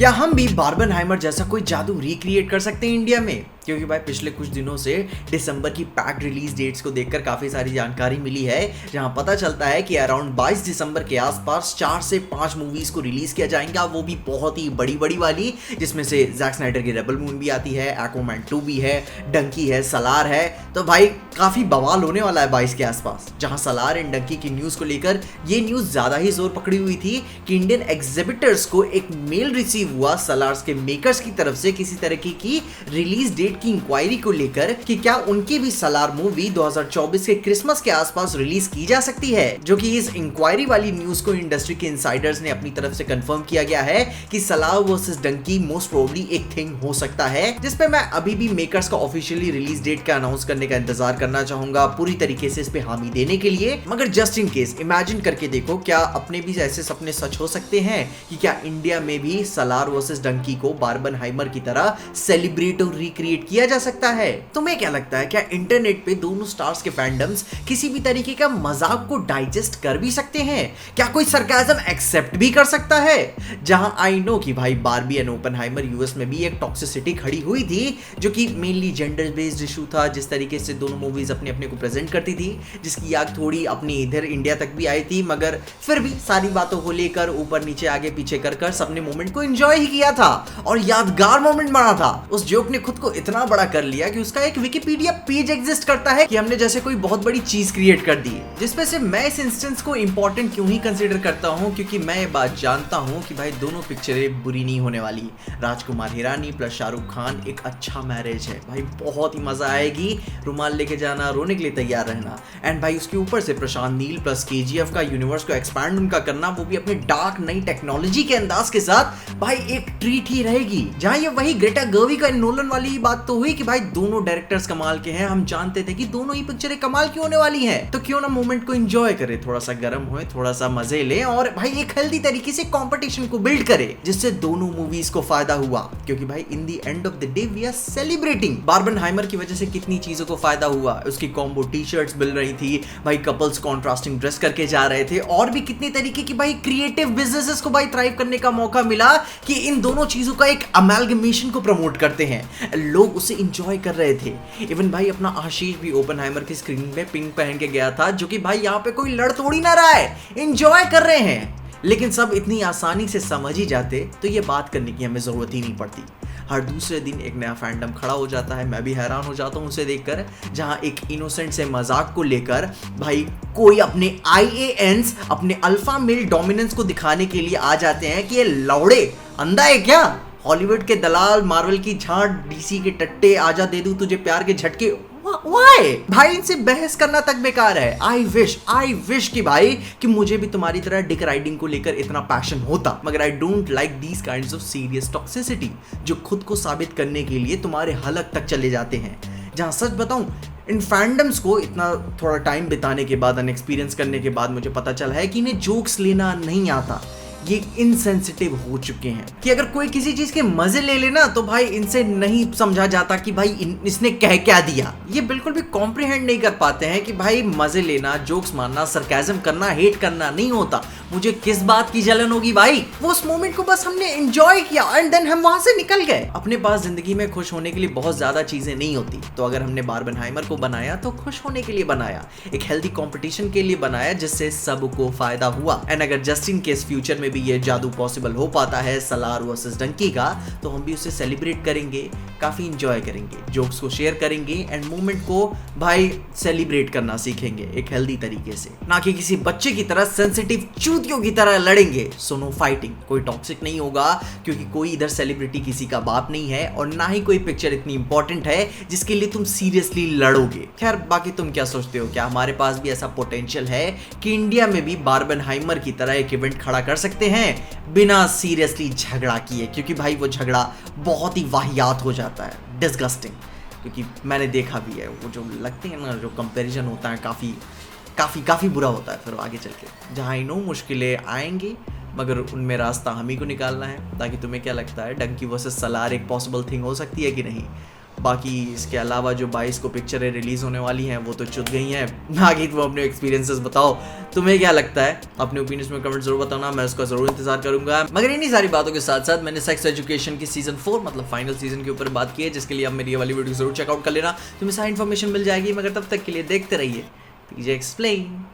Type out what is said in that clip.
क्या हम भी बार्बेनहाइमर जैसा कोई जादू रिक्रिएट कर सकते हैं इंडिया में? क्योंकि भाई पिछले कुछ दिनों से दिसंबर की पैक्ड रिलीज डेट्स को देखकर काफ़ी सारी जानकारी मिली है, जहां पता चलता है कि अराउंड 22 दिसंबर के आसपास 4 से 5 मूवीज को रिलीज किया जाएगा, वो भी बहुत ही बड़ी बड़ी वाली, जिसमें से जैक स्नाइडर की रेबल मून भी आती है, एक्वामैन 2 भी है, डंकी है, सलार है। तो भाई काफ़ी बवाल होने वाला है 22 के आसपास। जहां सलार एंड डंकी की न्यूज़ को लेकर ये न्यूज़ ज़्यादा ही जोर पकड़ी हुई थी कि इंडियन एग्जिबिटर्स को एक मेल रिसीव हुआ सलार्स के मेकर्स की तरफ से किसी तरीके की रिलीज डेट की इंक्वायरी को लेकर कि क्या उनकी भी सलार मूवी 2024 के क्रिसमस के आसपास रिलीज की जा सकती है। जो कि इस इंक्वायरी वाली न्यूज को इंडस्ट्री के इनसाइडर्स ने अपनी तरफ से कंफर्म किया गया है कि Salaar versus Dunki most probably एक थिंग हो सकता है, जिसपे मैं अभी भी मेकर्स का ऑफिशियली रिलीज डेट का अनाउंस करने का इंतजार करना चाहूंगा पूरी तरीके से इस पे हामी देने के लिए। मगर जस्ट इन केस इमेजिन करके देखो, क्या अपने भी ऐसे सपने सच हो सकते हैं कि क्या इंडिया में भी सलार वर्सेस डंकी को बार्बेनहाइमर की तरह सेलिब्रेट और रिक्रिएट किया जा सकता है? तुम्हें क्या लगता है, क्या इंटरनेट पे दोनों स्टार्स के फैंडम्स किसी भी तरीके का मजाक को डाइजेस्ट कर भी सकते हैं? क्या कोई सरकाज़म एक्सेप्ट भी कर सकता है? जहां आई नो कि भाई बार्बी एंड ओपेनहाइमर यूएस में भी एक टॉक्सिसिटी खड़ी हुई थी, जो कि मेनली जेंडर बेस्ड इशू था, जिस तरीके से दोनों मूवीज अपने अपने को प्रेजेंट करती थी, जिसकी आग थोड़ी अपनी इधर इंडिया तक भी आई थी। मगर फिर भी सारी बातों को लेकर ऊपर नीचे आगे पीछे कर सबने मोमेंट को एंजॉय ही किया था और यादगार मोमेंट बना था। उस जोक ने खुद को इतना बड़ा कर लिया कि उसका एक विकिपीडिया पेज एग्जिस्ट करता है कि हमने जैसे कोई बहुत बड़ी चीज क्रिएट कर दी है। जिसपे से मैं इस इंस्टेंस को इंपॉर्टेंट क्यों ही कंसीडर करता हूं, क्योंकि मैं ये बात जानता हूं कि भाई दोनों पिक्चरें बुरी नहीं होने वाली। राजकुमार हिरानी प्लस शाहरुख खान एक अच्छा मैरिज है भाई, बहुत ही मजा आएगी। रुमाल लेके जाना, रोने के लिए तैयार रहना। एंड भाई उसके ऊपर से प्रशांत नील प्लस केजीएफ का यूनिवर्स को एक्सपैंड उनका करना, वो भी अपने डार्क नई टेक्नोलॉजी के अंदाज के साथ, भाई एक ट्रीट ही रहेगी। जहां ये वही ग्रेटा गर्विग और नोलन वाली बात तो हुई कि भाई दोनों डायरेक्टर्स कमाल के हैं, हम जानते थे कि दोनों ही पिक्चरें कमाल की होने वाली हैं, तो क्यों ना मोमेंट को एंजॉय करें, थोड़ा सा गर्म होए, थोड़ा सा मजे लें और भाई एक हेल्दी तरीके से कंपटीशन को बिल्ड करें, जिससे दोनों मूवीज को फायदा हुआ। क्योंकि भाई in the end of the day we are celebrating. Barbenheimer की वजह से कितनी चीजों को फायदा हुआ, उसकी कॉम्बो टी शर्ट्स मिल रही थी, भाई कपल्स कॉन्ट्रास्टिंग ड्रेस करके जा रहे थे, और भी कितनी तरीके की भाई क्रिएटिव बिजनेसेस को भाई थ्राइव करने का मौका मिला कि इन दोनों चीजों का एक अमेलगमेशन को प्रमोट करते हैं। लोग उसे एंजॉय कर रहे थे। इवन भाई अपना आशीष भी ओपेनहाइमर की स्क्रीन पे पिंक पहन के गया था, जो कि भाई यहाँ पे कोई लड़ तोड़ी ना रहा है, एंजॉय कर रहे हैं। लेकिन सब इतनी आसानी से समझ ही जाते तो ये बात करने की हमें जरूरत ही नहीं पड़ती। हर दूसरे दिन एक नया फैंडम खड़ा हो जाता है, मैं भी हैरान हो जाता हूँ उसे देखकर, जहाँ एक इनोसेंट से मजाक को लेकर भाई कोई अपने IANs, अपने अल्फा मेल डोमिनेंस को दिखाने के लिए आ जाते हैं कि ये लौड़े अंधा है क्या, हॉलीवुड के दलाल, मार्वल की झांट, DC के टट्टे, आजा दे दूं तुझे प्यार के झटके। Why? भाई इनसे बहस करना तक बेकार है। आई विश कि भाई कि मुझे भी तुम्हारी तरह डिक राइडिंग को लेकर इतना पैशन होता, मगर I don't like these kinds of serious toxicity जो खुद को साबित करने के लिए तुम्हारे हलक तक चले जाते हैं। जहां सच बताऊं, इन फैंडम्स को इतना थोड़ा टाइम बिताने के बाद, एक्सपीरियंस करने के बाद मुझे पता चला है कि इन्हें जोक्स लेना नहीं आता। ये इनसेंसिटिव हो चुके हैं कि अगर कोई किसी चीज के मजे ले लेना तो भाई इनसे नहीं समझा जाता कि भाई इसने कह क्या दिया। ये बिल्कुल भी कॉम्प्रिहेंड नहीं कर पाते हैं कि भाई मजे लेना, जोक्स मारना, सरकाज़म करना, हेट करना नहीं होता। मुझे किस बात की जलन होगी भाई, वो उस मोमेंट को बस हमने एंजॉय किया एंड देन हम वहां से निकल गए। अपने पास जिंदगी में खुश होने के लिए बहुत ज्यादा चीजें नहीं होती, तो अगर हमने बार्बेनहाइमर को बनाया तो खुश होने के लिए बनाया, एक हेल्दी कंपटीशन के लिए बनाया, जिससे सबको फायदा हुआ। एंड अगर जस्ट इन केस फ्यूचर में भी ये जादू पॉसिबल हो पाता है सलार वर्सेस डंकी का, तो हम भी उसे सेलिब्रेट करेंगे, काफी एंजॉय करेंगे, जोक्स को शेयर करेंगे एंड मोमेंट को भाई सेलिब्रेट करना सीखेंगे एक हेल्दी तरीके से, ना कि किसी बच्चे की तरह सेंसिटिव चूतियों की तरह लड़ेंगे। सो नो फाइटिंग, कोई टॉक्सिक नहीं होगा, क्योंकि कोई इधर सेलिब्रिटी किसी का बाप नहीं है और ना ही कोई पिक्चर इतनी इंपॉर्टेंट है जिसके लिए तुम सीरियसली लड़ोगे। खैर बाकी तुम क्या सोचते हो, क्या हमारे पास भी ऐसा पोटेंशियल है कि इंडिया में भी बार्बेनहाइमर की तरह एक इवेंट खड़ा कर सकते हैं बिना सीरियसली झगड़ा किए? क्योंकि भाई वो झगड़ा बहुत ही वाहियात हो जाता है, डिस्गस्टिंग। क्योंकि मैंने देखा भी है, वो जो लगते हैं ना, जो कंपैरिजन होता है काफ़ी बुरा होता है फिर आगे चल के। जहाँ आई नो मुश्किलें आएंगी, मगर उनमें रास्ता हम ही को निकालना है। ताकि तुम्हें क्या लगता है, डंकी वर्सेस सलार एक पॉसिबल थिंग हो सकती है कि नहीं? बाकी इसके अलावा जो 22 को पिक्चरें रिलीज होने वाली हैं वो तो चुत गई हैं। बाकी तुम अपने एक्सपीरियंसेस बताओ, तुम्हें क्या लगता है, अपने ओपिनियंस में कमेंट जरूर बताना, मैं उसका जरूर इंतजार करूंगा। मगर इन्हीं सारी बातों के साथ साथ मैंने सेक्स एजुकेशन की सीजन 4 मतलब फाइनल सीजन के ऊपर बात की है, जिसके लिए आप मेरी वाली वीडियो जरूर चेकआउट कर लेना, तुम्हें सारी इन्फॉर्मेशन मिल जाएगी। मगर तब तक के लिए देखते रहिए पीजे एक्सप्लेन।